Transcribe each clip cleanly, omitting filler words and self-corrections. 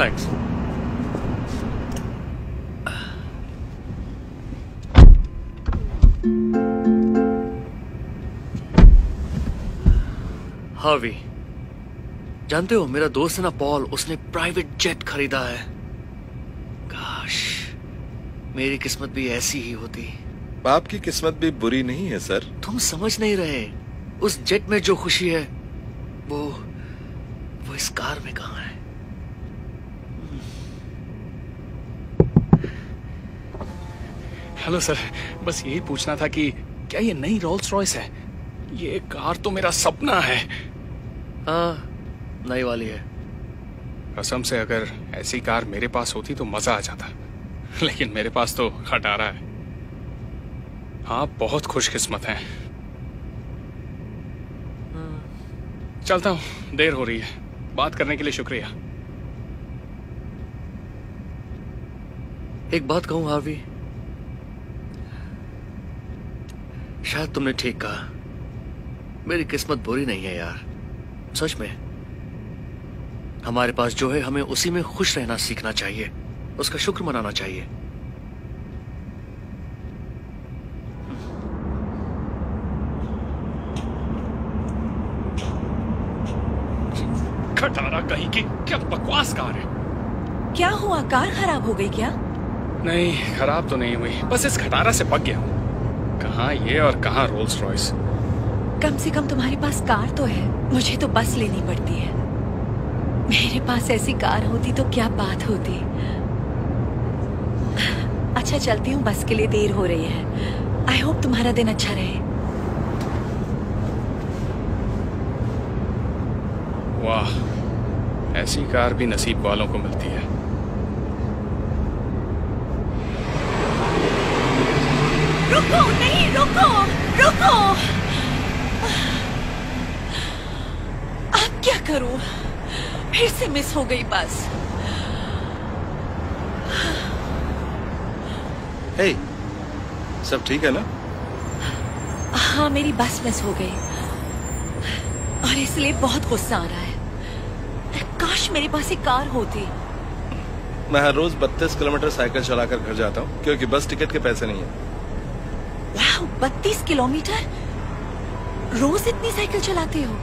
Thanks. Harvey, जानते हो मेरा दोस्त है ना पॉल, उसने प्राइवेट जेट खरीदा है। काश मेरी किस्मत भी ऐसी ही होती। आपकी किस्मत भी बुरी नहीं है सर। तुम समझ नहीं रहे, उस जेट में जो खुशी है वो इस कार में कहाँ है। हेलो सर, बस यही पूछना था कि क्या ये नई रोल्स रॉयस है? ये कार तो मेरा सपना है। हाँ, नई वाली है। कसम से अगर ऐसी कार मेरे पास होती तो मजा आ जाता, लेकिन मेरे पास तो खटारा है। आप बहुत खुशकिस्मत हैं। चलता हूँ, देर हो रही है। बात करने के लिए शुक्रिया। एक बात कहूं हार्वी, शायद तुमने ठीक कहा, मेरी किस्मत बुरी नहीं है यार। सच में हमारे पास जो है हमें उसी में खुश रहना सीखना चाहिए, उसका शुक्र मनाना चाहिए। खटारा कहीं की, क्या बकवास कार है। क्या हुआ, कार खराब हो गई क्या? नहीं, खराब तो नहीं हुई, बस इस खटारा से पक गया हूँ। कहाँ ये और कहाँ रोल्स रॉयस। कम से कम तुम्हारे पास कार तो है, मुझे तो बस लेनी पड़ती है। मेरे पास ऐसी कार होती तो क्या बात होती। अच्छा चलती हूँ, बस के लिए देर हो रही है। आई होप तुम्हारा दिन अच्छा रहे। वाह, ऐसी कार भी नसीब वालों को मिलती है। रुको, नहीं रुको, रुको। अब क्या करूं? फिर से मिस हो गई बस। हे, सब ठीक है ना? हाँ, मेरी बस मिस हो गई और इसलिए बहुत गुस्सा आ रहा है। काश मेरे पास एक कार होती। मैं हर रोज 32 किलोमीटर साइकिल चलाकर घर जाता हूँ क्योंकि बस टिकट के पैसे नहीं है। वाह, 32 किलोमीटर? रोज इतनी साइकिल चलाते हो?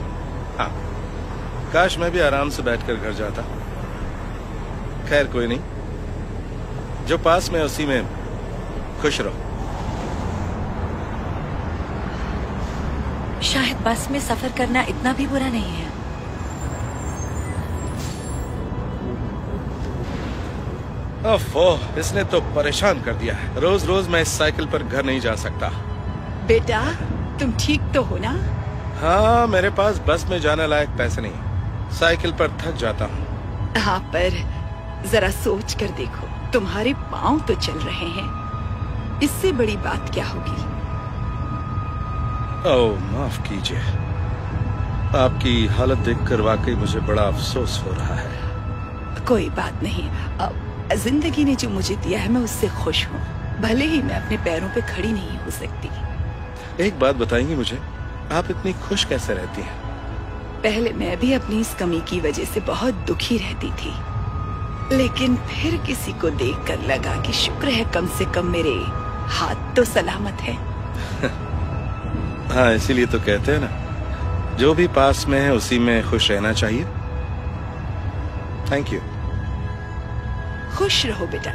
हाँ, काश मैं भी आराम से बैठकर घर जाता। खैर कोई नहीं, जो पास में उसी में खुश रहो। शायद बस में सफर करना इतना भी बुरा नहीं है। ओफो, इसने तो परेशान कर दिया है। रोज रोज मैं इस साइकिल पर घर नहीं जा सकता। बेटा, तुम ठीक तो हो ना? हाँ, मेरे पास बस में जाने लायक पैसे नहीं, साइकिल पर थक जाता हूँ। हाँ, पर जरा सोच कर देखो, तुम्हारे पाँव तो चल रहे हैं, इससे बड़ी बात क्या होगी? ओह, माफ कीजिए, आपकी हालत देखकर वाकई मुझे बड़ा अफसोस हो रहा है। कोई बात नहीं, अब जिंदगी ने जो मुझे दिया है मैं उससे खुश हूँ, भले ही मैं अपने पैरों पे खड़ी नहीं हो सकती। एक बात बताएंगी मुझे, आप इतनी खुश कैसे रहती हैं? पहले मैं भी अपनी इस कमी की वजह से बहुत दुखी रहती थी, लेकिन फिर किसी को देखकर लगा कि शुक्र है कम से कम मेरे हाथ तो सलामत है। हाँ, इसीलिए तो कहते हैं ना, जो भी पास में है उसी में खुश रहना चाहिए। Thank you. खुश रहो बेटा।